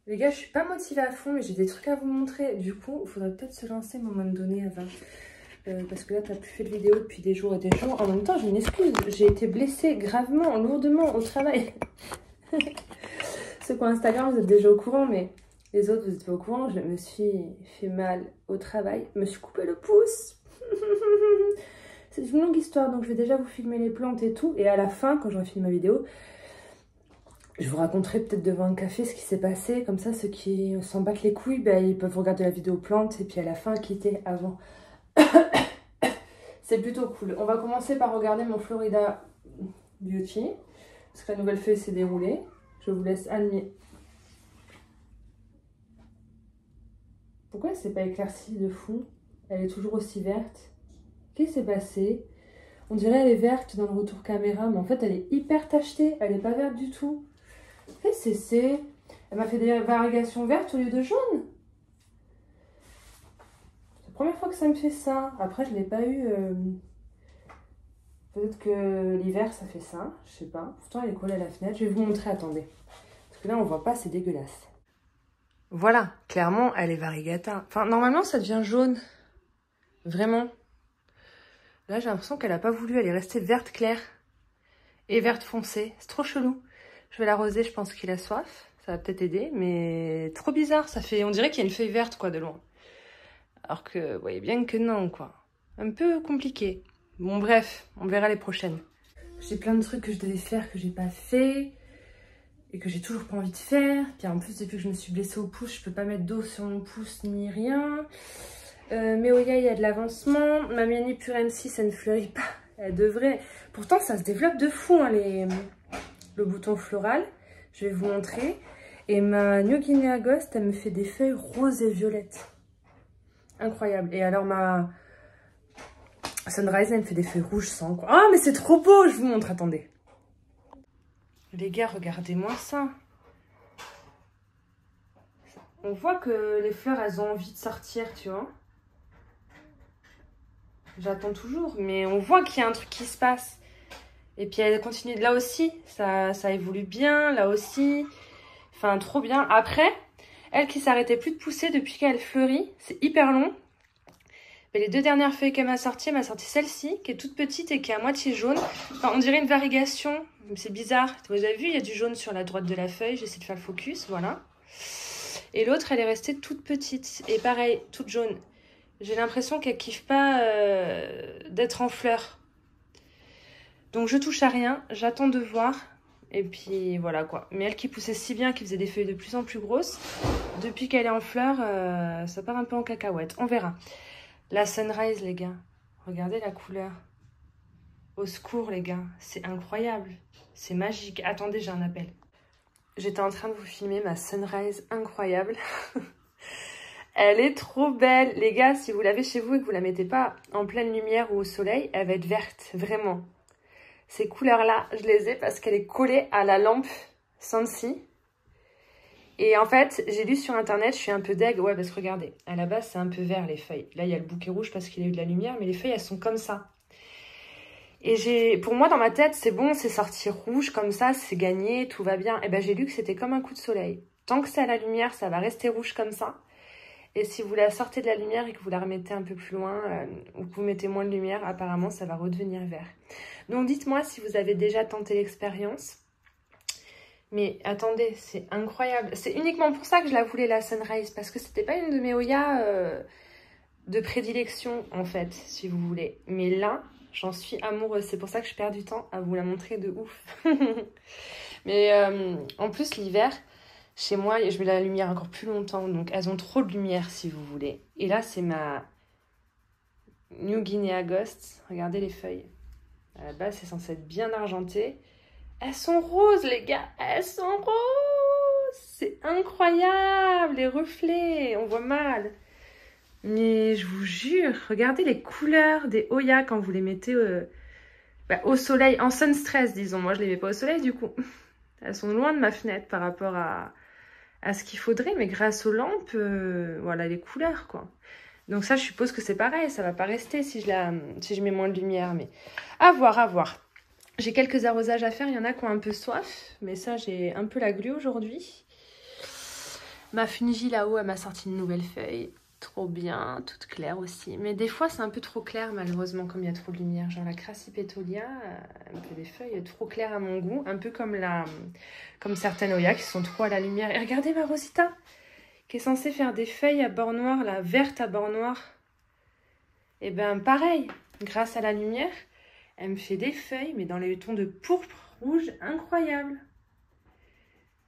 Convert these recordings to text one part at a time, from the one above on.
Les gars, je suis pas motivée à fond, mais j'ai des trucs à vous montrer. Du coup, il faudrait peut-être se lancer à un moment donné, Ava. Parce que là, tu n'as plus fait de vidéo depuis des jours et des jours. En même temps, j'ai une excuse. J'ai été blessée gravement, lourdement au travail. Ceux qui ont Instagram, vous êtes déjà au courant, mais les autres, vous êtes pas au courant. Je me suis fait mal au travail. Je me suis coupé le pouce. C'est une longue histoire, donc je vais déjà vous filmer les plantes et tout. Et à la fin, quand j'aurai fini ma vidéo, je vous raconterai peut-être devant un café ce qui s'est passé. Comme ça, ceux qui s'en battent les couilles, ben, ils peuvent regarder la vidéo plantes et puis à la fin, quitter avant. C'est plutôt cool. On va commencer par regarder mon Florida Beauty. Parce que la nouvelle feuille s'est déroulée. Je vous laisse admirer. Pourquoi elle s'est pas éclaircie de fou? Elle est toujours aussi verte. Qu'est-ce qui s'est passé? On dirait elle est verte dans le retour caméra, mais en fait elle est hyper tachetée. Elle n'est pas verte du tout. C'est... Elle m'a fait des variations vertes au lieu de jaune. C'est la première fois que ça me fait ça. Après je l'ai pas eu... Peut-être que l'hiver ça fait ça. Je sais pas. Pourtant elle est collée à la fenêtre. Je vais vous montrer, attendez. Parce que là on voit pas, c'est dégueulasse. Voilà, clairement elle est variegata. Enfin normalement ça devient jaune. Vraiment. Là, j'ai l'impression qu'elle n'a pas voulu. Elle est restée verte claire et verte foncée. C'est trop chelou. Je vais l'arroser, je pense qu'il a soif. Ça va peut-être aider, mais trop bizarre. Ça fait, on dirait qu'il y a une feuille verte, quoi, de loin. Alors que, vous voyez bien que non, quoi. Un peu compliqué. Bon, bref, on verra les prochaines. J'ai plein de trucs que je devais faire que j'ai pas fait et que j'ai toujours pas envie de faire. Puis en plus, depuis que je me suis blessée au pouce, je peux pas mettre d'eau sur mon pouce ni rien. Mais Oya, il y a de l'avancement. Ma Miani Purency, ça ne fleurit pas. Elle devrait... Pourtant, ça se développe de fou, hein, le bouton floral. Je vais vous montrer. Et ma New Guinea Ghost, elle me fait des feuilles roses et violettes. Incroyable. Et alors, ma Sunrise, elle me fait des feuilles rouges sang, quoi. Ah, mais c'est trop beau. Je vous montre, attendez. Les gars, regardez-moi ça. On voit que les fleurs, elles ont envie de sortir, tu vois. J'attends toujours, mais on voit qu'il y a un truc qui se passe. Et puis elle continue, là aussi, ça évolue bien, là aussi. Enfin, trop bien. Après, elle qui s'arrêtait plus de pousser depuis qu'elle fleurit, c'est hyper long. Mais les deux dernières feuilles qu'elle m'a sorties, celle-ci, qui est toute petite et qui est à moitié jaune. Enfin, on dirait une variegation, c'est bizarre. Vous avez vu, il y a du jaune sur la droite de la feuille, j'essaie de faire le focus, voilà. Et l'autre, elle est restée toute petite. Et pareil, toute jaune. J'ai l'impression qu'elle kiffe pas d'être en fleurs. Donc je touche à rien, j'attends de voir. Et puis voilà quoi. Mais elle qui poussait si bien, qui faisait des feuilles de plus en plus grosses, depuis qu'elle est en fleurs, ça part un peu en cacahuète. On verra. La Sunrise, les gars. Regardez la couleur. Au secours, les gars. C'est incroyable. C'est magique. Attendez, j'ai un appel. J'étais en train de vous filmer ma Sunrise incroyable. Elle est trop belle. Les gars, si vous l'avez chez vous et que vous la mettez pas en pleine lumière ou au soleil, elle va être verte, vraiment. Ces couleurs-là, je les ai parce qu'elle est collée à la lampe Scentsy. Et en fait, j'ai lu sur internet, je suis un peu deg. Ouais, parce que regardez, à la base, c'est un peu vert les feuilles. Là, il y a le bouquet rouge parce qu'il y a eu de la lumière, mais les feuilles, elles sont comme ça. Et pour moi, dans ma tête, c'est bon, c'est sorti rouge comme ça, c'est gagné, tout va bien. Et ben, j'ai lu que c'était comme un coup de soleil. Tant que c'est à la lumière, ça va rester rouge comme ça. Et si vous la sortez de la lumière et que vous la remettez un peu plus loin, ou que vous mettez moins de lumière, apparemment, ça va redevenir vert. Donc, dites-moi si vous avez déjà tenté l'expérience. Mais attendez, c'est incroyable. C'est uniquement pour ça que je la voulais, la Sunrise, parce que c'était pas une de mes Oya de prédilection, en fait, si vous voulez. Mais là, j'en suis amoureuse. C'est pour ça que je perds du temps à vous la montrer de ouf. Mais en plus, l'hiver... Chez moi, je mets la lumière encore plus longtemps, donc elles ont trop de lumière si vous voulez. Et là, c'est ma New Guinea Ghost. Regardez les feuilles. À la base, c'est censé être bien argenté. Elles sont roses, les gars. Elles sont roses. C'est incroyable, les reflets. On voit mal. Mais je vous jure, regardez les couleurs des Oya quand vous les mettez au soleil, en sun stress, disons. Moi, je les mets pas au soleil, du coup. Elles sont loin de ma fenêtre par rapport à ce qu'il faudrait, mais grâce aux lampes, voilà les couleurs, quoi. Donc ça, je suppose que c'est pareil, ça va pas rester si je mets moins de lumière, mais à voir, à voir. J'ai quelques arrosages à faire, il y en a qui ont un peu soif, mais ça, j'ai un peu la glu aujourd'hui. Ma Fungi là-haut, elle m'a sorti une nouvelle feuille. Trop bien, toute claire aussi. Mais des fois, c'est un peu trop clair, malheureusement, comme il y a trop de lumière. Genre la Crassipétolia, elle me fait des feuilles trop claires à mon goût. Un peu comme certaines Oyas qui sont trop à la lumière. Et regardez ma Rosita, qui est censée faire des feuilles à bord noir, là, verte à bord noir. Et ben pareil, grâce à la lumière, elle me fait des feuilles, mais dans les tons de pourpre, rouge, incroyable.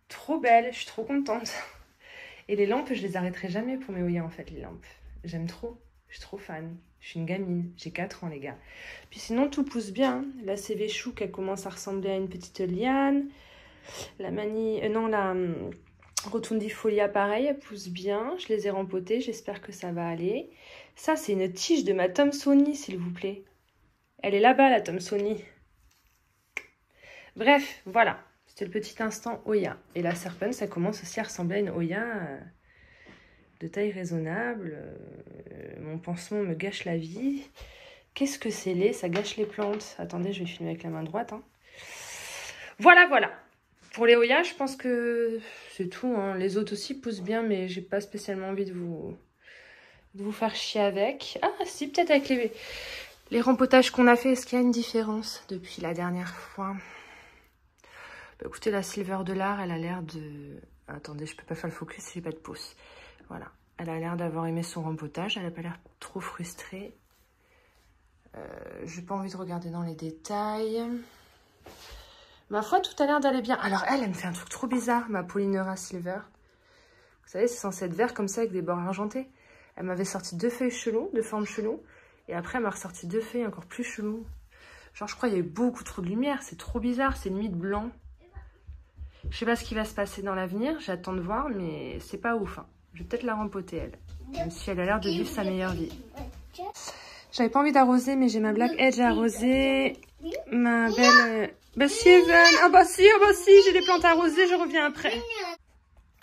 Trop belle, je suis trop contente. Et les lampes, je les arrêterai jamais pour mes Oyas en fait, les lampes. J'aime trop, je suis trop fan. Je suis une gamine, j'ai 4 ans les gars. Puis sinon tout pousse bien. La CV Chouk, elle commence à ressembler à une petite liane. La Rotundifolia pareil, elle pousse bien. Je les ai rempotées, j'espère que ça va aller. Ça c'est une tige de ma Thomsonie s'il vous plaît. Elle est là-bas la Thomsonie. Bref, voilà. C'était le petit instant Oya. Et la Serpent, ça commence aussi à ressembler à une Oya de taille raisonnable. Mon pansement me gâche la vie. Qu'est-ce que c'est laid? Ça gâche les plantes. Attendez, je vais filmer avec la main droite. Hein. Voilà, voilà. Pour les Oya, je pense que c'est tout. Hein. Les autres aussi poussent bien, mais j'ai pas spécialement envie de vous faire chier avec. Ah, si, peut-être avec les rempotages qu'on a fait. Est-ce qu'il y a une différence depuis la dernière fois? Écoutez, la Silver de l'art, elle a l'air de... Attendez, je peux pas faire le focus si j'ai pas de pouce. Voilà. Elle a l'air d'avoir aimé son rempotage. Elle a pas l'air trop frustrée. J'ai pas envie de regarder dans les détails. Ma foi, tout a l'air d'aller bien. Alors, elle me fait un truc trop bizarre, ma Polynera Silver. Vous savez, c'est censé être vert comme ça avec des bords argentés. Elle m'avait sorti 2 feuilles chelou, de forme chelou. Et après, elle m'a ressorti 2 feuilles encore plus chelou. Genre, je crois qu'il y a eu beaucoup trop de lumière. C'est trop bizarre. C'est limite blanc. Je sais pas ce qui va se passer dans l'avenir, j'attends de voir, mais c'est pas ouf. Hein. Je vais peut-être la rempoter, elle. Même si elle a l'air de vivre sa meilleure vie. J'avais pas envie d'arroser, mais j'ai ma Black Edge à arroser. Ma belle... Bah si, Evan. Ah bah si, j'ai des plantes à arroser, je reviens après.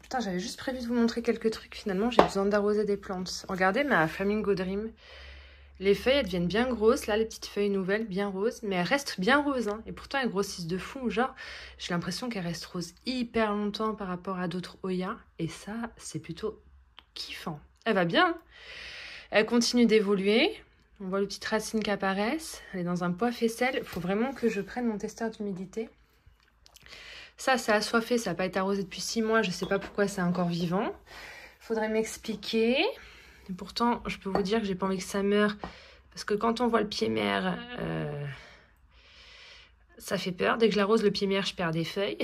Putain, j'avais juste prévu de vous montrer quelques trucs. Finalement, j'ai besoin d'arroser des plantes. Regardez ma Flamingo Dream. Les feuilles, elles deviennent bien grosses. Là, les petites feuilles nouvelles, bien roses. Mais elles restent bien roses. Hein. Et pourtant, elles grossissent de fou. Genre, j'ai l'impression qu'elles restent roses hyper longtemps par rapport à d'autres Oyas. Et ça, c'est plutôt kiffant. Elle va bien. Hein. Elle continue d'évoluer. On voit les petites racines qui apparaissent. Elle est dans un poids faisselle. Il faut vraiment que je prenne mon testeur d'humidité. Ça, c'est assoiffé. Ça n'a pas été arrosé depuis 6 mois. Je ne sais pas pourquoi c'est encore vivant. Il faudrait m'expliquer. Et pourtant, je peux vous dire que j'ai pas envie que ça meure. Parce que quand on voit le pied mère, ça fait peur. Dès que je l'arrose, le pied mère, je perds des feuilles.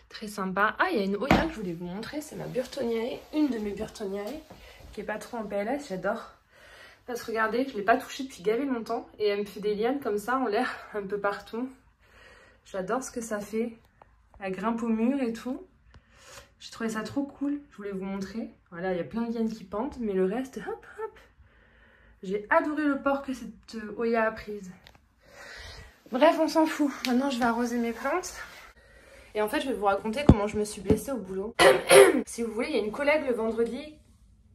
Très sympa. Ah, il y a une Oya que je voulais vous montrer. C'est ma Burtoniae. Une de mes Burtoniae. Qui est pas trop en PLS. J'adore. Parce que regardez, je ne l'ai pas touchée depuis gavé longtemps. Et elle me fait des lianes comme ça en l'air. Un peu partout. J'adore ce que ça fait. Elle grimpe au mur et tout. J'ai trouvé ça trop cool, je voulais vous montrer. Voilà, il y a plein de lianes qui pendent, mais le reste, hop, hop. J'ai adoré le port que cette Oya a prise. Bref, on s'en fout. Maintenant, je vais arroser mes plantes. Et en fait, je vais vous raconter comment je me suis blessée au boulot. Si vous voulez, il y a une collègue le vendredi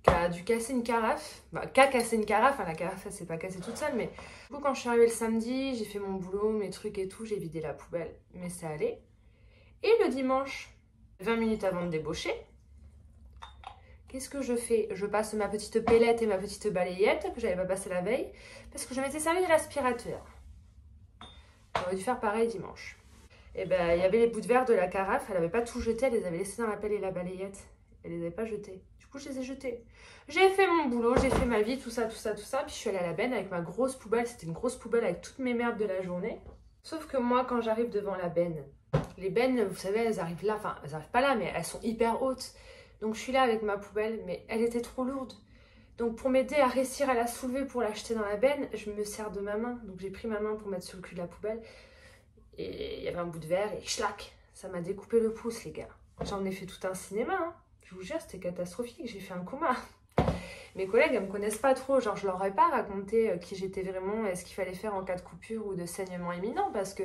qui a dû casser une carafe. Bah, qui a cassé une carafe. Enfin, la carafe, elle s'est pas cassée toute seule, mais... Du coup, quand je suis arrivée le samedi, j'ai fait mon boulot, mes trucs et tout, j'ai vidé la poubelle. Mais ça allait. Et le dimanche... 20 minutes avant de débaucher, qu'est-ce que je fais? Je passe ma petite pellette et ma petite balayette que j'avais pas passé la veille parce que je m'étais servi de l'aspirateur. J'aurais dû faire pareil dimanche. Et ben, il y avait les bouts de verre de la carafe, elle avait pas tout jeté, elle les avait laissés dans la pelle et la balayette. Elle les avait pas jetés. Du coup, je les ai jetés. J'ai fait mon boulot, j'ai fait ma vie, tout ça, puis je suis allée à la benne avec ma grosse poubelle. C'était une grosse poubelle avec toutes mes merdes de la journée. Sauf que moi, quand j'arrive devant la benne, les bennes, vous savez, elles arrivent là, enfin, elles arrivent pas là, mais elles sont hyper hautes. Donc, je suis là avec ma poubelle, mais elle était trop lourde. Donc, pour m'aider à réussir à la soulever pour l'acheter dans la benne, je me sers de ma main. Donc, j'ai pris ma main pour mettre sur le cul de la poubelle. Et il y avait un bout de verre et schlac, ça m'a découpé le pouce, les gars. J'en ai fait tout un cinéma, hein. Je vous jure, c'était catastrophique. J'ai fait un coma. Mes collègues, elles me connaissent pas trop. Genre, je leur ai pas raconté qui j'étais vraiment et ce qu'il fallait faire en cas de coupure ou de saignement imminent parce que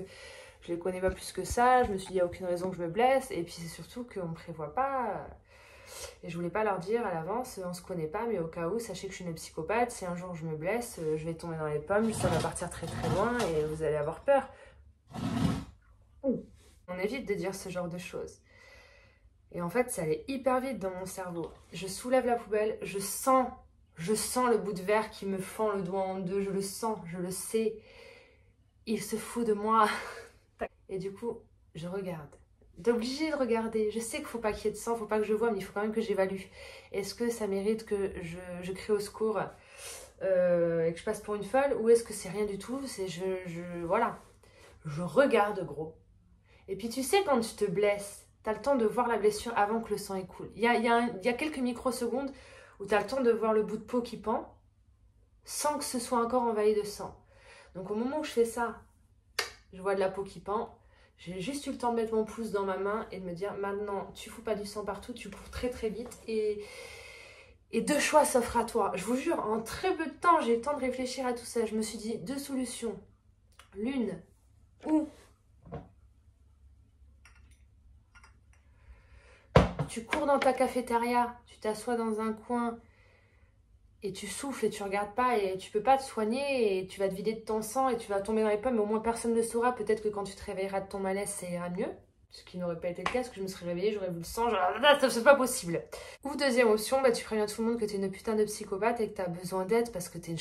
je les connais pas plus que ça. Je me suis dit, il n'y a aucune raison que je me blesse. Et puis, c'est surtout qu'on ne prévoit pas. Et je voulais pas leur dire à l'avance, on se connaît pas, mais au cas où, sachez que je suis une psychopathe. Si un jour je me blesse, je vais tomber dans les pommes, ça va partir très très loin et vous allez avoir peur. On évite de dire ce genre de choses. Et en fait, ça allait hyper vite dans mon cerveau. Je soulève la poubelle, je sens le bout de verre qui me fend le doigt en deux. Je le sens, je le sais. Il se fout de moi. Et du coup, je regarde. D'obligé de regarder. Je sais qu'il ne faut pas qu'il y ait de sang, il ne faut pas que je voie, mais il faut quand même que j'évalue. Est-ce que ça mérite que je crie au secours et que je passe pour une folle, ou est-ce que c'est rien du tout? C'est voilà. Je regarde, gros. Et puis tu sais, quand tu te blesses, tu as le temps de voir la blessure avant que le sang écoule. Il y a quelques microsecondes où tu as le temps de voir le bout de peau qui pend sans que ce soit encore envahi de sang. Donc au moment où je fais ça, je vois de la peau qui pend. J'ai juste eu le temps de mettre mon pouce dans ma main et de me dire, maintenant, tu fous pas du sang partout, tu cours très très vite et deux choix s'offrent à toi. Je vous jure, en très peu de temps, j'ai eu le temps de réfléchir à tout ça. Je me suis dit, deux solutions. L'une, ou tu cours dans ta cafétéria, tu t'assois dans un coin et tu souffles et tu regardes pas et tu peux pas te soigner et tu vas te vider de ton sang et tu vas tomber dans les pommes, mais au moins personne ne le saura. Peut-être que quand tu te réveilleras de ton malaise, ça ira mieux. Ce qui n'aurait pas été le cas, parce que je me serais réveillée, j'aurais vu le sang, c'est pas possible. Ou deuxième option, bah, tu préviens tout le monde que t'es une putain de psychopathe et que t'as besoin d'aide parce que t'es une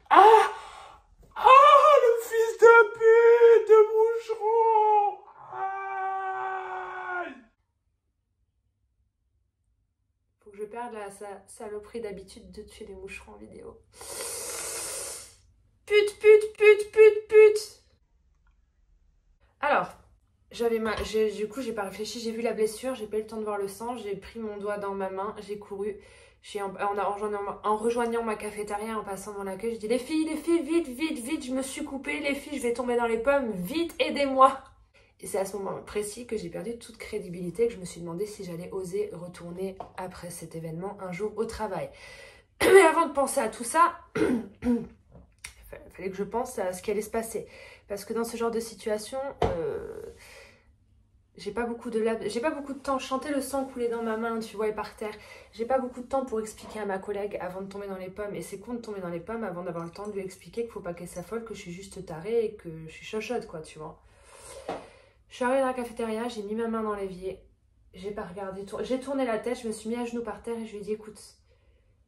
Ah! Ah! Le fils de pute de moucheron! Aïe! Faut que je perde la saloperie d'habitude de tuer des moucherons en vidéo. Pute, pute, pute, pute, pute! Alors, du coup, j'ai pas réfléchi, j'ai vu la blessure, j'ai pas eu le temps de voir le sang, j'ai pris mon doigt dans ma main, j'ai couru. En rejoignant ma cafétéria, en passant dans l'accueil, je dis les filles, vite, vite, vite, je me suis coupée, les filles, je vais tomber dans les pommes, vite, aidez-moi. Et c'est à ce moment précis que j'ai perdu toute crédibilité, que je me suis demandé si j'allais oser retourner après cet événement un jour au travail. Mais avant de penser à tout ça, il fallait que je pense à ce qui allait se passer. Parce que dans ce genre de situation, j'ai pas beaucoup de temps. Je sentais le sang couler dans ma main, tu vois, et par terre. J'ai pas beaucoup de temps pour expliquer à ma collègue avant de tomber dans les pommes. Et c'est con de tomber dans les pommes avant d'avoir le temps de lui expliquer qu'il faut pas qu'elle s'affole, que je suis juste tarée et que je suis chochotte, quoi, tu vois. Je suis arrivée dans la cafétéria, j'ai mis ma main dans l'évier. J'ai pas regardé. J'ai tourné la tête, je me suis mis à genoux par terre et je lui ai dit, écoute,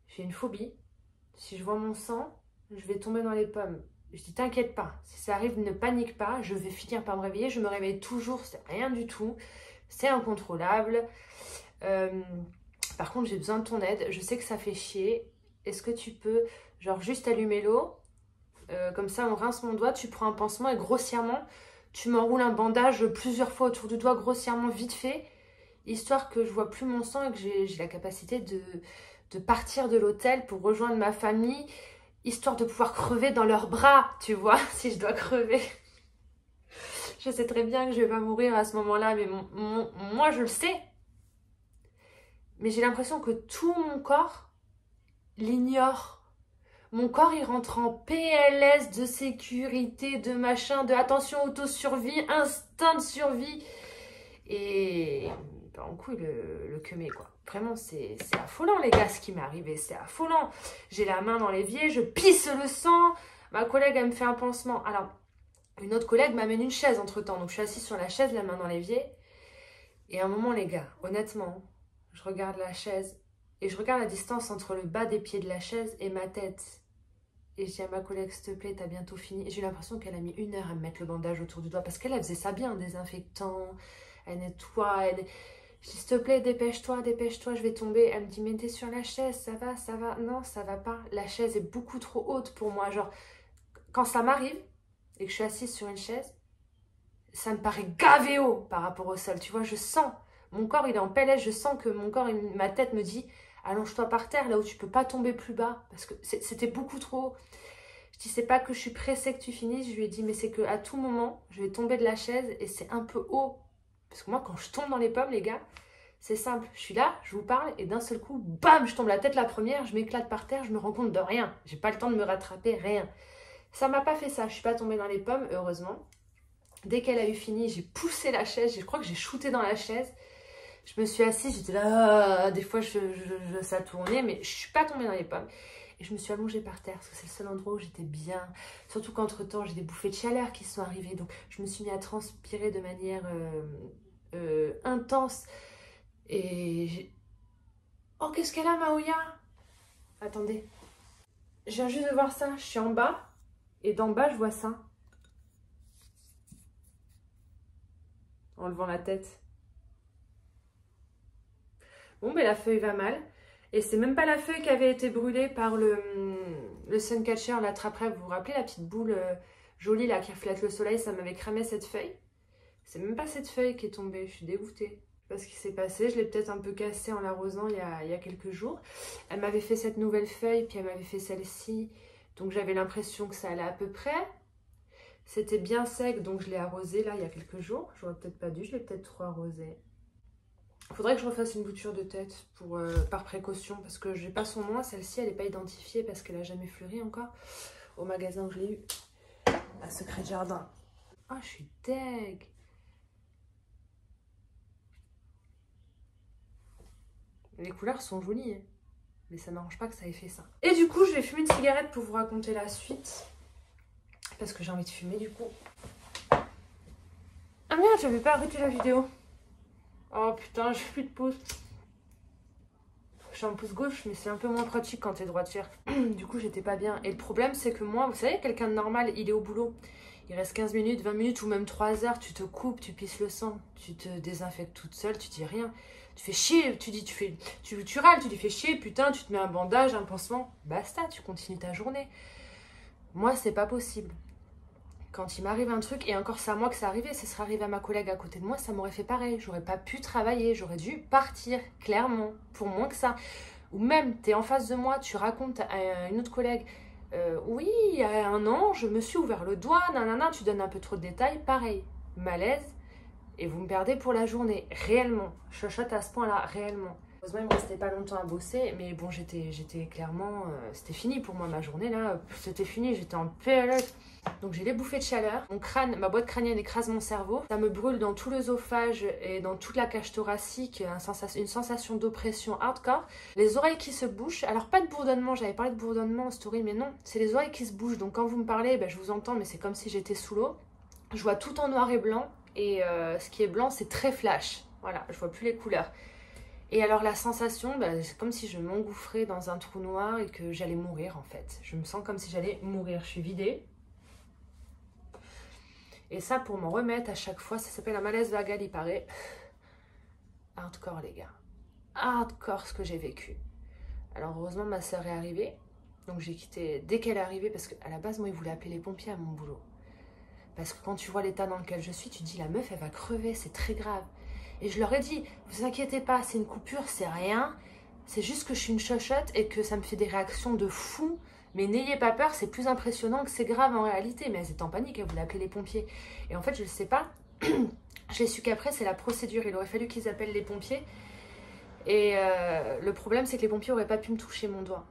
j'ai une phobie. Si je vois mon sang, je vais tomber dans les pommes. Je dis, t'inquiète pas, si ça arrive, ne panique pas, je vais finir par me réveiller. Je me réveille toujours, c'est rien du tout, c'est incontrôlable. Par contre, j'ai besoin de ton aide, je sais que ça fait chier. Est-ce que tu peux, genre, juste allumer l'eau, comme ça, on rince mon doigt, tu prends un pansement et grossièrement, tu m'enroules un bandage plusieurs fois autour du doigt, grossièrement, vite fait, histoire que je vois plus mon sang et que j'ai la capacité de partir de l'hôtel pour rejoindre ma famille, histoire de pouvoir crever dans leurs bras, tu vois, si je dois crever. Je sais très bien que je vais pas mourir à ce moment-là, mais moi, je le sais. Mais j'ai l'impression que tout mon corps l'ignore. Mon corps, il rentre en PLS de sécurité, de machin, de attention, auto-survie, instinct de survie. Et en couille le queumé, quoi. Vraiment, c'est affolant, les gars, ce qui m'est arrivé. C'est affolant. J'ai la main dans l'évier, je pisse le sang. Ma collègue, elle me fait un pansement. Alors, une autre collègue m'amène une chaise entre-temps. Donc, je suis assise sur la chaise, la main dans l'évier. Et à un moment, les gars, honnêtement, je regarde la chaise et je regarde la distance entre le bas des pieds de la chaise et ma tête. Et je dis à ma collègue, s'il te plaît, t'as bientôt fini. Et j'ai eu l'impression qu'elle a mis 1 heure à me mettre le bandage autour du doigt. Parce qu'elle faisait ça bien, désinfectant, elle nettoie, Je dis, s'il te plaît, dépêche-toi, je vais tomber. Elle me dit, mais t'es sur la chaise, ça va, ça va. Non, ça va pas. La chaise est beaucoup trop haute pour moi. Genre, quand ça m'arrive et que je suis assise sur une chaise, ça me paraît gavé haut par rapport au sol. Tu vois, je sens, mon corps, il est en PLS, je sens que mon corps, ma tête me dit, allonge-toi par terre, là où tu peux pas tomber plus bas. Parce que c'était beaucoup trop haut. Je dis, c'est pas que je suis pressée que tu finisses. Je lui ai dit, mais c'est qu'à tout moment, je vais tomber de la chaise et c'est un peu haut. Parce que moi, quand je tombe dans les pommes, les gars, c'est simple. Je suis là, je vous parle et d'un seul coup, bam, je tombe la tête la première, je m'éclate par terre, je me rends compte de rien. J'ai pas le temps de me rattraper, rien. Ça m'a pas fait ça. Je suis pas tombée dans les pommes, heureusement. Dès qu'elle a eu fini, j'ai poussé la chaise. Je crois que j'ai shooté dans la chaise. Je me suis assise, j'étais là. Des fois, ça tournait, mais je suis pas tombée dans les pommes. Et je me suis allongée par terre parce que c'est le seul endroit où j'étais bien. Surtout qu'entre-temps, j'ai des bouffées de chaleur qui sont arrivées. Donc, je me suis mis à transpirer de manière intense. Et... Oh, qu'est-ce qu'elle a, Maoya? Attendez. Je viens juste de voir ça. Je suis en bas. Et d'en bas, je vois ça. En levant la tête. Bon, ben la feuille va mal. Et c'est même pas la feuille qui avait été brûlée par le Suncatcher, l'attrape-rêve. Vous vous rappelez la petite boule jolie là qui reflète le soleil? Ça m'avait cramé cette feuille. C'est même pas cette feuille qui est tombée. Je suis dégoûtée. Je sais pas ce qui s'est passé. Je l'ai peut-être un peu cassée en l'arrosant il y a quelques jours. Elle m'avait fait cette nouvelle feuille, puis elle m'avait fait celle-ci. Donc j'avais l'impression que ça allait à peu près. C'était bien sec, donc je l'ai arrosé là il y a quelques jours. J'aurais peut-être pas dû, je l'ai peut-être trop arrosé. Il faudrait que je refasse une bouture de tête pour, par précaution, parce que j'ai pas son nom. Celle-ci, elle n'est pas identifiée parce qu'elle a jamais fleuri encore au magasin où je l'ai eu, à Secret Jardin. Ah, je suis deg. Les couleurs sont jolies, hein, mais ça m'arrange pas que ça ait fait ça. Et du coup, je vais fumer une cigarette pour vous raconter la suite, parce que j'ai envie de fumer du coup. Ah merde, j'avais pas arrêté la vidéo. Oh putain, j'ai plus de pouce. Je suis en pouce gauche, mais c'est un peu moins pratique quand t'es droitière. Du coup, j'étais pas bien. Et le problème, c'est que moi, vous savez, quelqu'un de normal, il est au boulot. Il reste 15 minutes, 20 minutes ou même 3 heures. Tu te coupes, tu pisses le sang. Tu te désinfectes toute seule, tu dis rien. Tu fais chier, tu râles, tu dis fais chier, putain, tu te mets un bandage, un pansement. Basta, tu continues ta journée. Moi, c'est pas possible. Quand il m'arrive un truc, et encore c'est à moi que ça arrivait, ça serait arrivé à ma collègue à côté de moi, ça m'aurait fait pareil. J'aurais pas pu travailler, j'aurais dû partir, clairement, pour moins que ça. Ou même, tu es en face de moi, tu racontes à une autre collègue, oui, il y a un an, je me suis ouvert le doigt, nanana, tu donnes un peu trop de détails, pareil, malaise, et vous me perdez pour la journée, réellement. Chochotte à ce point-là, réellement. Heureusement, il me restait pas longtemps à bosser, mais bon, j'étais clairement... c'était fini pour moi, ma journée, là, c'était fini, j'étais en PLS. Donc j'ai les bouffées de chaleur, mon crâne, ma boîte crânienne écrase mon cerveau, ça me brûle dans tout l'œsophage et dans toute la cage thoracique, une sensation d'oppression hardcore, les oreilles qui se bouchent, alors pas de bourdonnement, j'avais parlé de bourdonnement en story, mais non, c'est les oreilles qui se bougent, donc quand vous me parlez, ben, je vous entends, mais c'est comme si j'étais sous l'eau, je vois tout en noir et blanc, et ce qui est blanc c'est très flash, voilà, je vois plus les couleurs. Et alors la sensation, bah, c'est comme si je m'engouffrais dans un trou noir et que j'allais mourir en fait. Je me sens comme si j'allais mourir, je suis vidée. Et ça, pour m'en remettre à chaque fois, ça s'appelle un malaise vagal, il paraît. Hardcore les gars. Hardcore ce que j'ai vécu. Alors heureusement ma soeur est arrivée. Donc j'ai quitté dès qu'elle est arrivée parce qu'à la base moi ils voulaient appeler les pompiers à mon boulot. Parce que quand tu vois l'état dans lequel je suis, tu te dis la meuf elle va crever, c'est très grave. Et je leur ai dit, vous inquiétez pas, c'est une coupure, c'est rien. C'est juste que je suis une chochotte et que ça me fait des réactions de fou. Mais n'ayez pas peur, c'est plus impressionnant que c'est grave en réalité. Mais elles étaient en panique, elles voulaient appeler les pompiers. Et en fait, je ne sais pas, je l'ai su qu'après, c'est la procédure. Il aurait fallu qu'ils appellent les pompiers. Et le problème, c'est que les pompiers n'auraient pas pu me toucher mon doigt.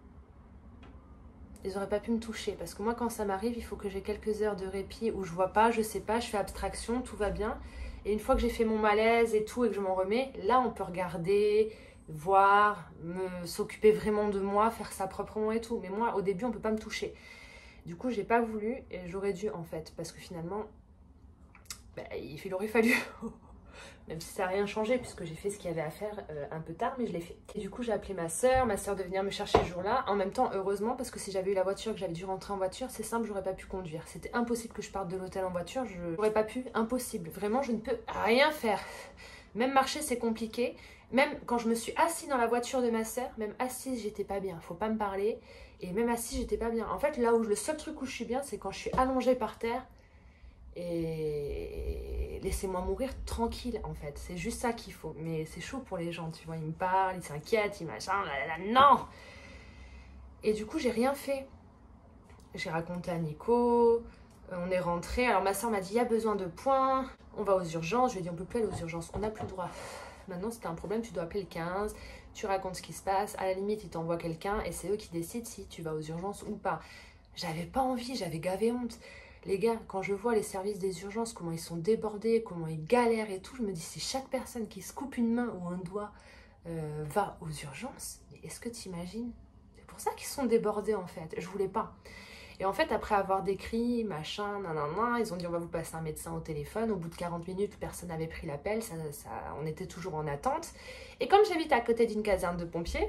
Ils n'auraient pas pu me toucher. Parce que moi, quand ça m'arrive, il faut que j'ai quelques heures de répit où je vois pas, je sais pas, je fais abstraction, tout va bien. Et une fois que j'ai fait mon malaise et tout et que je m'en remets, là on peut regarder, voir, s'occuper vraiment de moi, faire ça proprement et tout. Mais moi au début on peut pas me toucher. Du coup j'ai pas voulu et j'aurais dû en fait. Parce que finalement, bah, il aurait fallu. Même si ça n'a rien changé puisque j'ai fait ce qu'il y avait à faire un peu tard, mais je l'ai fait. Et du coup j'ai appelé ma soeur de venir me chercher ce jour-là. En même temps heureusement parce que si j'avais eu la voiture, que j'avais dû rentrer en voiture, c'est simple, j'aurais pas pu conduire. C'était impossible que je parte de l'hôtel en voiture, j'aurais pas pu, impossible. Vraiment je ne peux rien faire. Même marcher c'est compliqué. Même quand je me suis assise dans la voiture de ma soeur, même assise j'étais pas bien, faut pas me parler. Et même assise j'étais pas bien. En fait là où le seul truc où je suis bien c'est quand je suis allongée par terre. Et laissez-moi mourir tranquille en fait, c'est juste ça qu'il faut. Mais c'est chaud pour les gens, tu vois, ils me parlent, ils s'inquiètent, ils machin, non. Et du coup j'ai rien fait. J'ai raconté à Nico, on est rentré. Alors ma soeur m'a dit il y a besoin de points, on va aux urgences. Je lui ai dit on peut plus aller aux urgences, on n'a plus le droit. Maintenant c'était un problème, tu dois appeler le 15, tu racontes ce qui se passe, à la limite ils t'envoient quelqu'un et c'est eux qui décident si tu vas aux urgences ou pas. J'avais pas envie, j'avais gavé honte. Les gars, quand je vois les services des urgences, comment ils sont débordés, comment ils galèrent et tout, je me dis, si chaque personne qui se coupe une main ou un doigt va aux urgences, mais est-ce que tu imagines? C'est pour ça qu'ils sont débordés en fait, je voulais pas. Et en fait, après avoir décrit, machin, nanana, ils ont dit on va vous passer un médecin au téléphone. Au bout de 40 minutes, personne n'avait pris l'appel, on était toujours en attente. Et comme j'habite à côté d'une caserne de pompiers,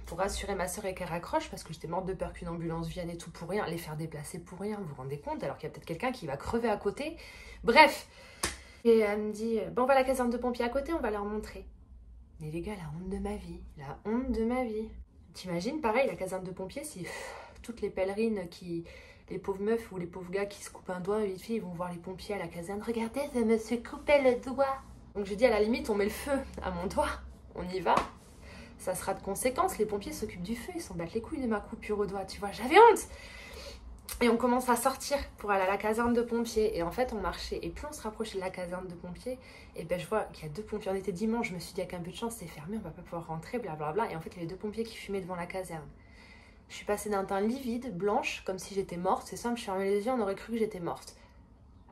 pour rassurer ma soeur et qu'elle raccroche, parce que j'étais morte de peur qu'une ambulance vienne et tout pour rien, les faire déplacer pour rien, vous vous rendez compte, alors qu'il y a peut-être quelqu'un qui va crever à côté. Bref. Et elle me dit, bon, on va à la caserne de pompiers à côté, on va leur montrer. Mais les gars, la honte de ma vie, la honte de ma vie. T'imagines, pareil, la caserne de pompiers, si toutes les pèlerines les pauvres meufs ou les pauvres gars qui se coupent un doigt, vite fait, ils vont voir les pompiers à la caserne. Regardez, ça me se coupait le doigt. Donc j'ai dit, à la limite, on met le feu à mon doigt, on y va. Ça sera de conséquence, les pompiers s'occupent du feu, ils s'en battent les couilles de ma coupure au doigt, tu vois, j'avais honte. Et on commence à sortir pour aller à la caserne de pompiers. Et en fait, on marchait. Et plus on se rapprochait de la caserne de pompiers, et ben je vois qu'il y a 2 pompiers. On était dimanche, je me suis dit, avec un peu de chance, c'est fermé, on va pas pouvoir rentrer, blablabla. Et en fait, il y avait 2 pompiers qui fumaient devant la caserne. Je suis passée d'un teint livide, blanche, comme si j'étais morte. C'est simple, je fermais les yeux, on aurait cru que j'étais morte.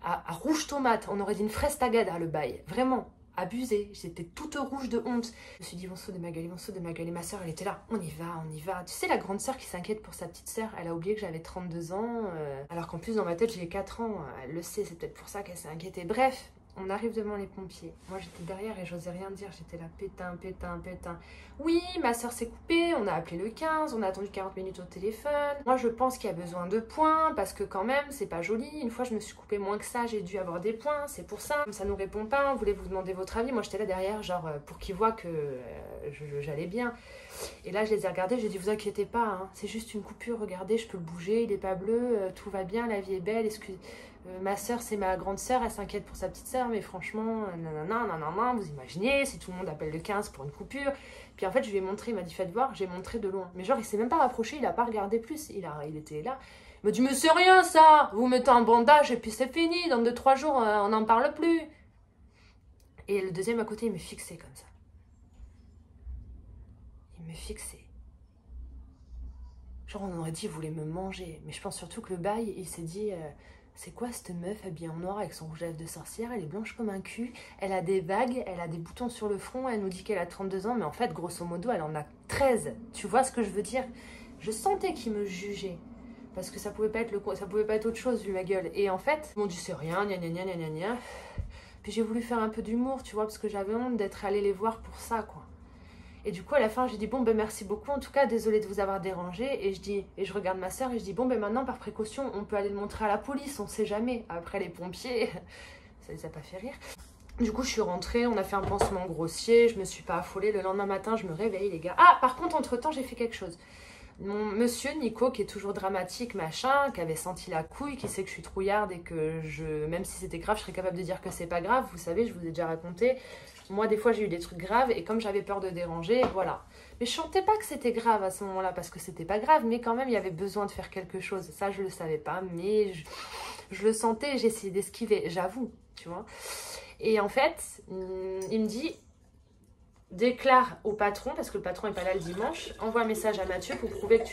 À rouge tomate, on aurait dit une fraise tagada, le bail. Vraiment. Abusée, j'étais toute rouge de honte. Je me suis dit, ils vont se foutre de ma gueule, ils vont se foutre de ma gueule. Et ma soeur, elle était là, on y va, on y va. Tu sais, la grande soeur qui s'inquiète pour sa petite soeur, elle a oublié que j'avais 32 ans, alors qu'en plus, dans ma tête, j'ai 4 ans. Elle le sait, c'est peut-être pour ça qu'elle s'est inquiétée. Bref, on arrive devant les pompiers. Moi, j'étais derrière et j'osais rien dire. J'étais là, pétain, pétain, pétain. Oui, ma soeur s'est coupée, on a appelé le 15, on a attendu 40 minutes au téléphone. Moi, je pense qu'il y a besoin de points, parce que quand même, c'est pas joli. Une fois, je me suis coupée moins que ça, j'ai dû avoir des points, c'est pour ça. Ça nous répond pas, on voulait vous demander votre avis. Moi, j'étais là derrière, genre, pour qu'ils voient que j'allais bien. Et là, je les ai regardés, j'ai dit, vous inquiétez pas, hein, c'est juste une coupure, regardez, je peux le bouger, il est pas bleu, tout va bien, la vie est belle, ma soeur, c'est ma grande soeur, elle s'inquiète pour sa petite soeur, mais franchement, nanana, nanana, vous imaginez, si tout le monde appelle le 15 pour une coupure. Puis en fait, je lui ai montré, il m'a dit, faites voir, j'ai montré de loin. Mais genre, il s'est même pas rapproché, il a pas regardé plus, il était là. Il m'a dit, mais c'est rien ça, vous mettez un bandage et puis c'est fini, dans 2-3 jours, on n'en parle plus. Et le deuxième à côté, il me fixait comme ça. Il me fixait. Genre, on aurait dit, il voulait me manger. Mais je pense surtout que le bail, il s'est dit, c'est quoi cette meuf habillée en noir avec son rouge à lèvres de sorcière? Elle est blanche comme un cul, elle a des vagues, elle a des boutons sur le front, elle nous dit qu'elle a 32 ans, mais en fait, grosso modo, elle en a 13. Tu vois ce que je veux dire? Je sentais qu'il me jugeait. Parce que ça pouvait pas être autre chose vu ma gueule. Et en fait, ils m'ont dit, c'est rien, gna gna gna gna gna gna. Puis j'ai voulu faire un peu d'humour, tu vois, parce que j'avais honte d'être allée les voir pour ça, quoi. Et du coup, à la fin, j'ai dit, bon, ben merci beaucoup. En tout cas, désolée de vous avoir dérangé. Et je regarde ma soeur et je dis, bon, ben maintenant, par précaution, on peut aller le montrer à la police. On sait jamais. Après, les pompiers, ça les a pas fait rire. Du coup, je suis rentrée. On a fait un pansement grossier. Je me suis pas affolée. Le lendemain matin, je me réveille, les gars. Ah, par contre, entre-temps, j'ai fait quelque chose. Mon monsieur Nico, qui est toujours dramatique, machin, qui avait senti la couille, qui sait que je suis trouillarde et que même si c'était grave, je serais capable de dire que c'est pas grave. Vous savez, je vous ai déjà raconté. Moi, des fois, j'ai eu des trucs graves et comme j'avais peur de déranger, voilà. Mais je sentais pas que c'était grave à ce moment-là parce que c'était pas grave, mais quand même, il y avait besoin de faire quelque chose. Ça, je le savais pas, mais je le sentais, j'ai essayé d'esquiver, j'avoue, tu vois. Et en fait, il me dit, déclare au patron, parce que le patron n'est pas là le dimanche, envoie un message à Mathieu pour prouver que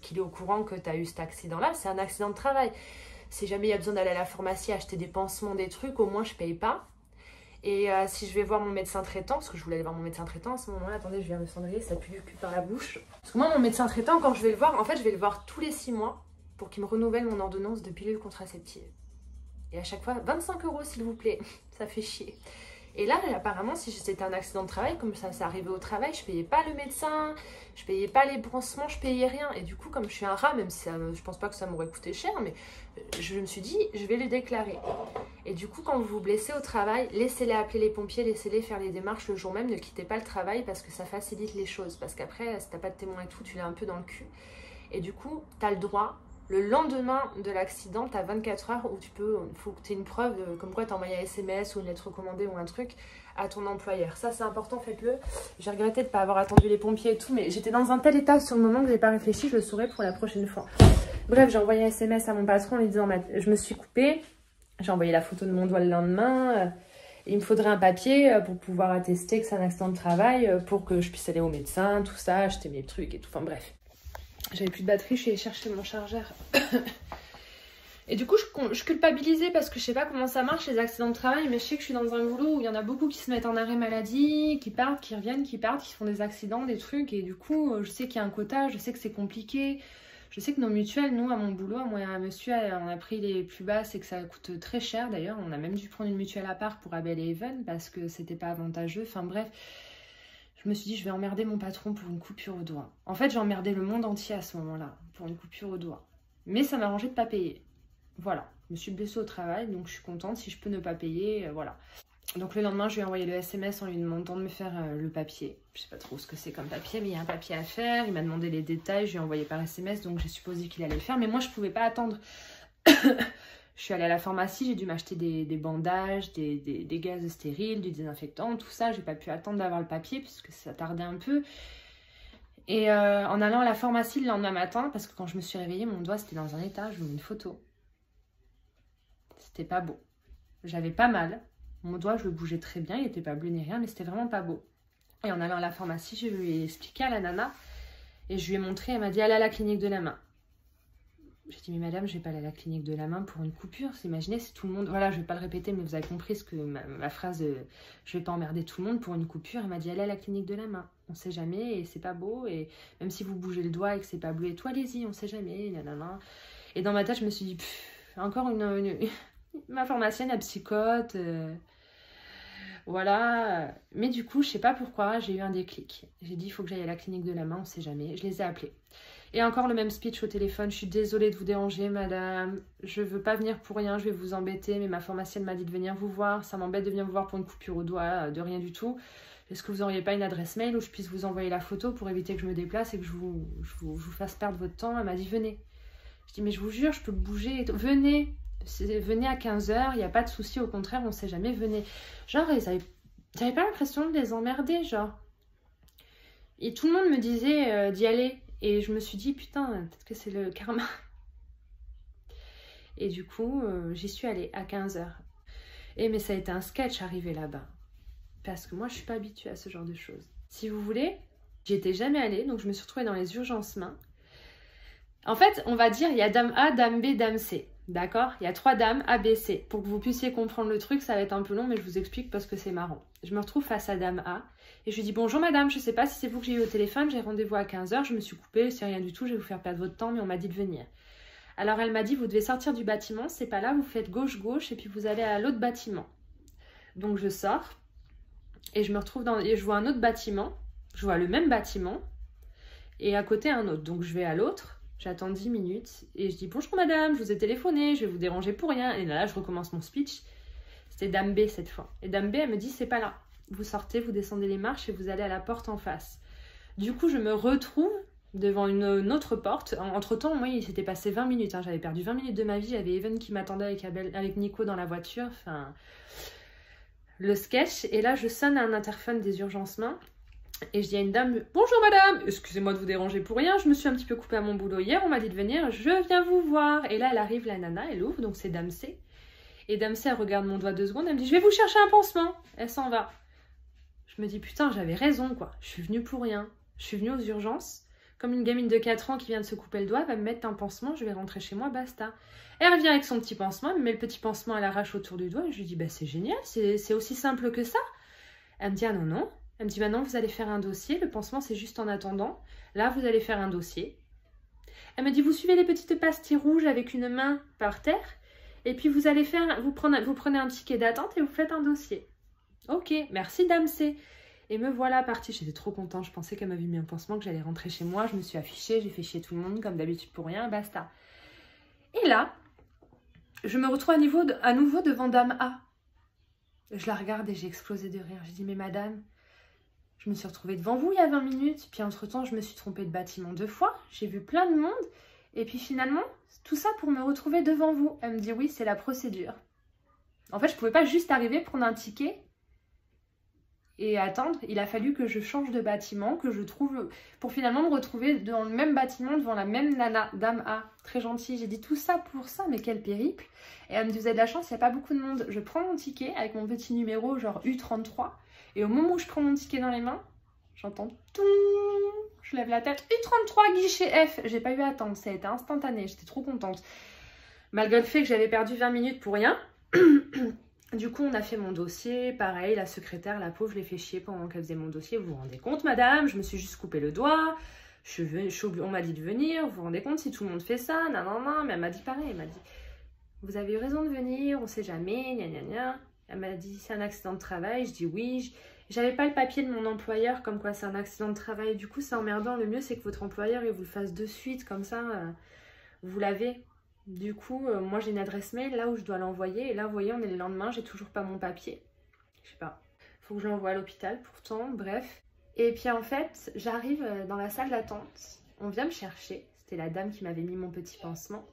qu'il est au courant que tu as eu cet accident-là. C'est un accident de travail. Si jamais il y a besoin d'aller à la pharmacie acheter des pansements, des trucs, au moins je paye pas. Et si je vais voir mon médecin traitant, parce que je voulais aller voir mon médecin traitant à ce moment-là, attendez, je viens le cendrier, ça pue du cul par la bouche. Parce que moi, mon médecin traitant, quand je vais le voir, en fait, je vais le voir tous les 6 mois pour qu'il me renouvelle mon ordonnance de pilule contraceptive. Et à chaque fois, 25 € s'il vous plaît, ça fait chier. Et là, apparemment, si c'était un accident de travail, comme ça arrivait au travail, je payais pas le médecin, je payais pas les pansements, je payais rien. Et du coup, comme je suis un rat, même si je pense pas que ça m'aurait coûté cher, mais je me suis dit, je vais les déclarer. Et du coup, quand vous vous blessez au travail, laissez-les appeler les pompiers, laissez-les faire les démarches le jour même, ne quittez pas le travail parce que ça facilite les choses. Parce qu'après, si t'as pas de témoin et tout, tu l'as un peu dans le cul. Et du coup, t'as le droit. Le lendemain de l'accident, tu as 24 heures où il faut que tu aies une preuve comme quoi tu as envoyé un SMS ou une lettre recommandée ou un truc à ton employeur. Ça, c'est important, faites-le. J'ai regretté de ne pas avoir attendu les pompiers et tout, mais j'étais dans un tel état sur le moment que je n'ai pas réfléchi, je le saurai pour la prochaine fois. Bref, j'ai envoyé un SMS à mon patron en lui disant je me suis coupée, j'ai envoyé la photo de mon doigt le lendemain, il me faudrait un papier pour pouvoir attester que c'est un accident de travail, pour que je puisse aller au médecin, tout ça, acheter mes trucs et tout, enfin bref. J'avais plus de batterie, je suis allée chercher mon chargeur. Et du coup, je culpabilisais parce que je sais pas comment ça marche les accidents de travail, mais je sais que je suis dans un boulot où il y en a beaucoup qui se mettent en arrêt maladie, qui partent, qui reviennent, qui partent, qui font des accidents, des trucs. Et du coup, je sais qu'il y a un quota, je sais que c'est compliqué. Je sais que nos mutuelles, nous, à mon boulot, moi et un monsieur, on a pris les plus basses et que ça coûte très cher d'ailleurs. On a même dû prendre une mutuelle à part pour Abel et Even parce que c'était pas avantageux. Enfin bref, je me suis dit, je vais emmerder mon patron pour une coupure au doigt. En fait, j'ai emmerdé le monde entier à ce moment-là pour une coupure au doigt. Mais ça m'a arrangé de pas payer. Voilà, je me suis blessée au travail, donc je suis contente. Si je peux ne pas payer, voilà. Donc le lendemain, je lui ai envoyé le SMS en lui demandant de me faire le papier. Je sais pas trop ce que c'est comme papier, mais il y a un papier à faire. Il m'a demandé les détails, je lui ai envoyé par SMS, donc j'ai supposé qu'il allait le faire. Mais moi, je pouvais pas attendre. Je suis allée à la pharmacie, j'ai dû m'acheter des bandages, des gaz stériles, du désinfectant, tout ça. J'ai pas pu attendre d'avoir le papier puisque ça tardait un peu. Et en allant à la pharmacie le lendemain matin, parce que quand je me suis réveillée, mon doigt c'était dans un état, je vous mets une photo. C'était pas beau. J'avais pas mal. Mon doigt, je le bougeais très bien, il n'était pas bleu ni rien, mais c'était vraiment pas beau. Et en allant à la pharmacie, je lui ai expliqué à la nana et je lui ai montré, elle m'a dit, allez à la clinique de la main. J'ai dit, mais madame, je vais pas aller à la clinique de la main pour une coupure. Imaginez si tout le monde... Voilà, je vais pas le répéter, mais vous avez compris ce que ma phrase, je vais pas emmerder tout le monde pour une coupure. Elle m'a dit, allez à la clinique de la main. On sait jamais et c'est pas beau. Et même si vous bougez le doigt et que c'est pas bleu et tout, allez-y, on sait jamais. Nanana. Et dans ma tête, je me suis dit, encore ma pharmacienne, la psychote... Voilà, mais du coup, je sais pas pourquoi, j'ai eu un déclic. J'ai dit, il faut que j'aille à la clinique de la main, on sait jamais. Je les ai appelés. Et encore le même speech au téléphone, je suis désolée de vous déranger, madame. Je veux pas venir pour rien, je vais vous embêter, mais ma pharmacienne m'a dit de venir vous voir. Ça m'embête de venir vous voir pour une coupure au doigt, de rien du tout. Est-ce que vous auriez pas une adresse mail où je puisse vous envoyer la photo pour éviter que je me déplace et que je vous fasse perdre votre temps? Elle m'a dit, venez. Je dis, mais je vous jure, je peux bouger. Venez. Venez à 15 h, il n'y a pas de souci, au contraire, on sait jamais, venez. Genre, j'avais pas l'impression de les emmerder, genre. Et tout le monde me disait d'y aller. Et je me suis dit, putain, peut-être que c'est le karma. Et du coup, j'y suis allée à 15 h. Mais ça a été un sketch arrivé là-bas. Parce que moi, je suis pas habituée à ce genre de choses. Si vous voulez, j'y étais jamais allée, donc je me suis retrouvée dans les urgences mains. En fait, on va dire, il y a dame A, dame B, dame C. D'accord? Il y a 3 dames A, B, C. Pour que vous puissiez comprendre le truc, ça va être un peu long, mais je vous explique parce que c'est marrant. Je me retrouve face à dame A et je lui dis, bonjour madame, je sais pas si c'est vous que j'ai eu au téléphone, j'ai rendez-vous à 15 h, je me suis coupée, c'est rien du tout, je vais vous faire perdre votre temps, mais on m'a dit de venir. Alors elle m'a dit, vous devez sortir du bâtiment, c'est pas là, vous faites gauche-gauche et puis vous allez à l'autre bâtiment. Donc je sors et je me retrouve et je vois un autre bâtiment, je vois le même bâtiment et à côté un autre. Donc je vais à l'autre. J'attends 10 minutes et je dis bonjour madame, je vous ai téléphoné, je vais vous déranger pour rien. Et là, je recommence mon speech. C'était dame B cette fois. Et dame B, elle me dit c'est pas là. Vous sortez, vous descendez les marches et vous allez à la porte en face. Du coup, je me retrouve devant une autre porte. Entre-temps, moi, il s'était passé 20 minutes. J'avais perdu 20 minutes de ma vie. J'avais Even qui m'attendait avec Nico dans la voiture. Enfin, le sketch. Et là, je sonne à un interphone des urgences mains. Et je dis à une dame, bonjour madame, excusez-moi de vous déranger pour rien, je me suis un petit peu coupée à mon boulot hier, on m'a dit de venir, je viens vous voir. Et là, elle arrive, la nana, elle ouvre, donc c'est dame C. Et dame C, elle regarde mon doigt 2 secondes, elle me dit, je vais vous chercher un pansement. Elle s'en va. Je me dis, putain, j'avais raison, quoi. Je suis venue pour rien. Je suis venue aux urgences. Comme une gamine de 4 ans qui vient de se couper le doigt, elle va me mettre un pansement, je vais rentrer chez moi, basta. Elle revient avec son petit pansement, elle me met le petit pansement à l'arrache autour du doigt, et je lui dis, bah c'est génial, c'est aussi simple que ça. Elle me dit, ah non, non. Elle me dit, maintenant vous allez faire un dossier, le pansement c'est juste en attendant. Là, vous allez faire un dossier. Elle me dit, vous suivez les petites pastilles rouges avec une main par terre, et puis vous allez faire, vous prenez un ticket d'attente et vous faites un dossier. Ok, merci dame C. Et me voilà partie, j'étais trop contente, je pensais qu'elle m'avait mis un pansement, que j'allais rentrer chez moi, je me suis affichée, j'ai fait chier tout le monde, comme d'habitude pour rien, basta. Et là, je me retrouve à nouveau devant dame A. Je la regarde et j'ai explosé de rire. J'ai dit, mais madame, je me suis retrouvée devant vous il y a 20 minutes, puis entre-temps, je me suis trompée de bâtiment 2 fois, j'ai vu plein de monde, et puis finalement, tout ça pour me retrouver devant vous. Elle me dit, oui, c'est la procédure. En fait, je ne pouvais pas juste arriver, prendre un ticket et attendre. Il a fallu que je change de bâtiment, que je trouve, pour finalement me retrouver dans le même bâtiment, devant la même nana, dame A, très gentille. J'ai dit tout ça pour ça, mais quel périple. Et elle me dit, vous avez de la chance, il n'y a pas beaucoup de monde. Je prends mon ticket avec mon petit numéro, genre U33, et au moment où je prends mon ticket dans les mains, j'entends tout. Je lève la tête, U33, guichet F. J'ai pas eu à attendre, ça a été instantané, j'étais trop contente. Malgré le fait que j'avais perdu 20 minutes pour rien. Du coup, on a fait mon dossier. Pareil, la secrétaire, la pauvre, je l'ai fait chier pendant qu'elle faisait mon dossier. Vous vous rendez compte, madame? Je me suis juste coupé le doigt. On m'a dit de venir, vous vous rendez compte si tout le monde fait ça, non, non, non. Mais elle m'a dit pareil, elle m'a dit, vous avez eu raison de venir, on sait jamais, gna gna gna. Elle m'a dit, c'est un accident de travail, je dis oui. J'avais pas le papier de mon employeur comme quoi c'est un accident de travail. Du coup, c'est emmerdant. Le mieux, c'est que votre employeur il vous le fasse de suite, comme ça, vous l'avez. Du coup, moi, j'ai une adresse mail là où je dois l'envoyer. Et là, vous voyez, on est le lendemain, j'ai toujours pas mon papier. Je sais pas. Faut que je l'envoie à l'hôpital pourtant, bref. Et puis en fait, j'arrive dans la salle d'attente. On vient me chercher. C'était la dame qui m'avait mis mon petit pansement.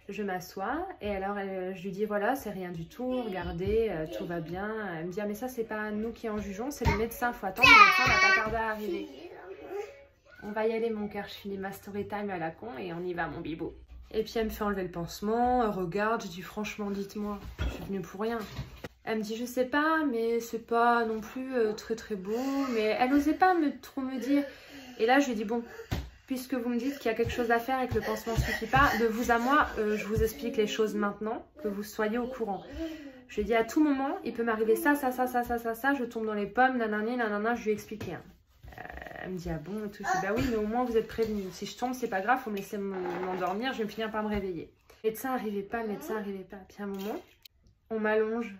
Je m'assois et alors je lui dis voilà, c'est rien du tout, regardez, tout va bien. Elle me dit ah, mais ça c'est pas nous qui en jugeons, c'est le médecin, faut attendre, le médecin n'a pas tardé à arriver. On va y aller mon cœur, je finis ma story time à la con et on y va mon bibou. Et puis elle me fait enlever le pansement, elle regarde, je dis franchement dites-moi, je suis venue pour rien. Elle me dit je sais pas mais c'est pas non plus très très beau, mais elle n'osait pas trop me dire. Et là je lui dis bon, puisque vous me dites qu'il y a quelque chose à faire et que le pansement ne suffit pas, de vous à moi, je vous explique les choses maintenant, que vous soyez au courant. Je lui ai dit à tout moment, il peut m'arriver ça, je tombe dans les pommes, nanani, nanana, je lui ai expliqué. Elle me dit ah bon et tout, je dis bah oui, mais au moins vous êtes prévenus. Si je tombe, c'est pas grave, faut me laisser m'endormir, je vais finir par me réveiller. Le médecin n'arrivait pas, Puis à un moment, on m'allonge.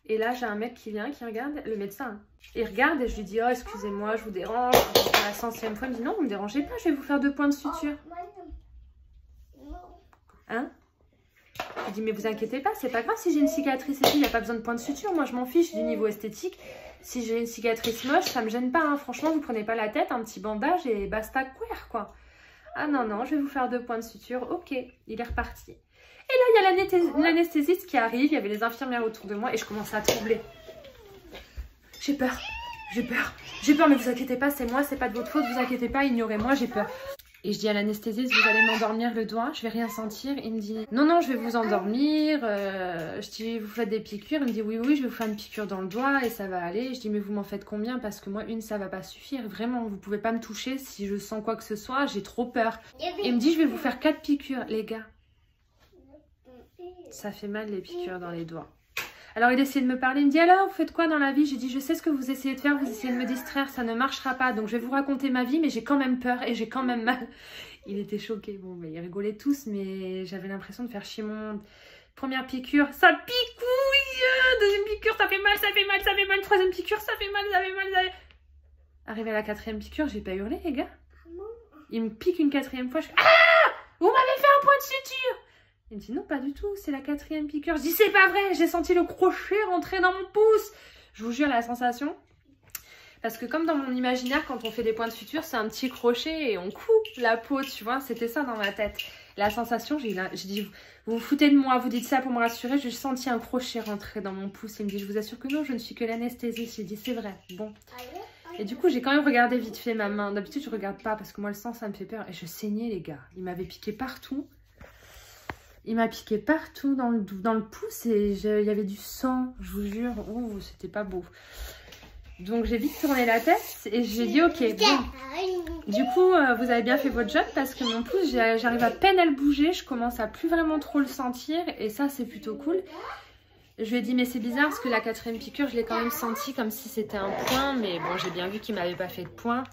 Et là, j'ai un mec qui vient, qui regarde, le médecin. Il regarde et je lui dis, oh, excusez-moi, je vous dérange. C'est la 100e fois. Il me dit, non, vous ne me dérangez pas, je vais vous faire 2 points de suture. Hein? Je lui dis, mais vous inquiétez pas, c'est pas grave si j'ai une cicatrice et tout, il n'y a pas besoin de points de suture. Moi, je m'en fiche du niveau esthétique. Si j'ai une cicatrice moche, ça me gêne pas. Hein. Franchement, vous prenez pas la tête, un petit bandage et basta queer, quoi. Ah non, non, je vais vous faire 2 points de suture. Ok, il est reparti. Et là, il y a l'anesthésiste qui arrive, il y avait les infirmières autour de moi et je commence à trembler. J'ai peur, mais vous inquiétez pas, c'est moi, c'est pas de votre faute, vous inquiétez pas, ignorez-moi, j'ai peur. Et je dis à l'anesthésiste, vous allez m'endormir le doigt, je vais rien sentir. Il me dit, non, non, je vais vous endormir. Je dis, vous faites des piqûres. Il me dit, oui, oui, je vais vous faire une piqûre dans le doigt et ça va aller. Je dis, mais vous m'en faites combien? Parce que moi, une, ça va pas suffire. Vraiment, vous pouvez pas me toucher si je sens quoi que ce soit, j'ai trop peur. Et il me dit, je vais vous faire 4 piqûres, les gars. Ça fait mal les piqûres dans les doigts. Alors il essayait de me parler, il me dit alors vous faites quoi dans la vie? J'ai dit je sais ce que vous essayez de faire, vous essayez de me distraire, ça ne marchera pas. Donc je vais vous raconter ma vie mais j'ai quand même peur et j'ai quand même mal. Il était choqué, bon mais ils rigolaient tous mais j'avais l'impression de faire chier mon monde. Première piqûre, ça picouille. Deuxième piqûre, ça fait mal. Troisième piqûre, ça fait mal. Arrivé à la 4e piqûre, j'ai pas hurlé les gars. Il me pique une 4e fois, je fais ah, vous m'avez fait un point de suture. Il me dit non pas du tout, c'est la 4e piqûre. Je dis c'est pas vrai, j'ai senti le crochet rentrer dans mon pouce. Je vous jure la sensation. Parce que comme dans mon imaginaire, quand on fait des points de suture, c'est un petit crochet et on coupe la peau, tu vois. C'était ça dans ma tête. La sensation, j'ai dit vous vous foutez de moi, vous dites ça pour me rassurer. J'ai senti un crochet rentrer dans mon pouce. Il me dit je vous assure que non, je ne suis que l'anesthésiste. J'ai dit c'est vrai, bon. Et du coup, j'ai quand même regardé vite fait ma main. D'habitude, je regarde pas parce que moi le sang, ça me fait peur. Et je saignais les gars. Il m'avait piqué partout. Il m'a piqué partout dans le pouce et il y avait du sang, je vous jure. Ouh, c'était pas beau. Donc j'ai vite tourné la tête et j'ai dit ok, bon. Du coup, vous avez bien fait votre job parce que mon pouce, j'arrive à peine à le bouger. Je commence à plus vraiment trop le sentir et ça, c'est plutôt cool. Je lui ai dit mais c'est bizarre parce que la 4e piqûre, je l'ai quand même senti comme si c'était un point. Mais bon, j'ai bien vu qu'il m'avait pas fait de point.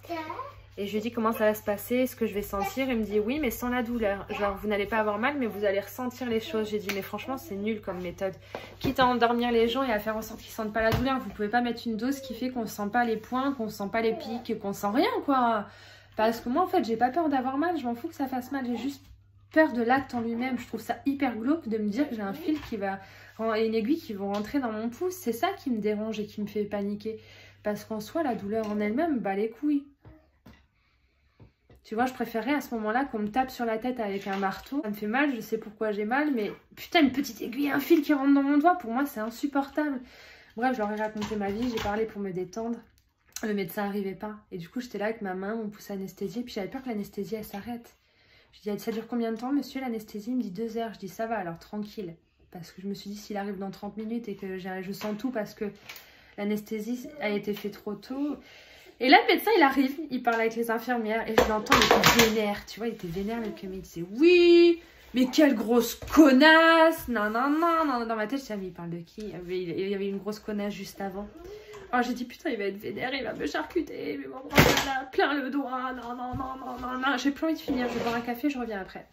Et je lui ai dit comment ça va se passer, est-ce que je vais sentir? Il me dit oui mais sans la douleur. Genre vous n'allez pas avoir mal mais vous allez ressentir les choses. J'ai dit mais franchement c'est nul comme méthode. Quitte à endormir les gens et à faire en sorte qu'ils ne sentent pas la douleur. Vous pouvez pas mettre une dose qui fait qu'on ne sent pas les points, qu'on ne sent pas les pics, qu'on sent rien quoi. Parce que moi en fait j'ai pas peur d'avoir mal, je m'en fous que ça fasse mal. J'ai juste peur de l'acte en lui-même. Je trouve ça hyper glauque de me dire que j'ai un fil qui va et une aiguille qui vont rentrer dans mon pouce. C'est ça qui me dérange et qui me fait paniquer. Parce qu'en soi la douleur en elle-même bat les couilles. Tu vois, je préférais à ce moment-là qu'on me tape sur la tête avec un marteau. Ça me fait mal, je sais pourquoi j'ai mal, mais putain, une petite aiguille, un fil qui rentre dans mon doigt, pour moi, c'est insupportable. Bref, je leur ai raconté ma vie, j'ai parlé pour me détendre. Le médecin n'arrivait pas. Et du coup, j'étais là avec ma main, mon pouce anesthésié, puis j'avais peur que l'anesthésie, elle s'arrête. Je dis, ça dure combien de temps, monsieur, l'anesthésie? Il me dit 2 heures. Je dis, ça va, alors tranquille. Parce que je me suis dit, s'il arrive dans 30 minutes et que je sens tout parce que l'anesthésie a été faite trop tôt... Et là, le médecin, il arrive, il parle avec les infirmières et je l'entends, il était vénère, tu vois, il était vénère, le mec, il disait oui, mais quelle grosse connasse, non, non, non, non, dans ma tête, je disais, mais il parle de qui? Il y avait une grosse connasse juste avant. Alors j'ai dit putain il va être vénère, il va me charcuter, il va m'en prendre plein le doigt, non, j'ai plus envie de finir, je vais boire un café, je reviens après.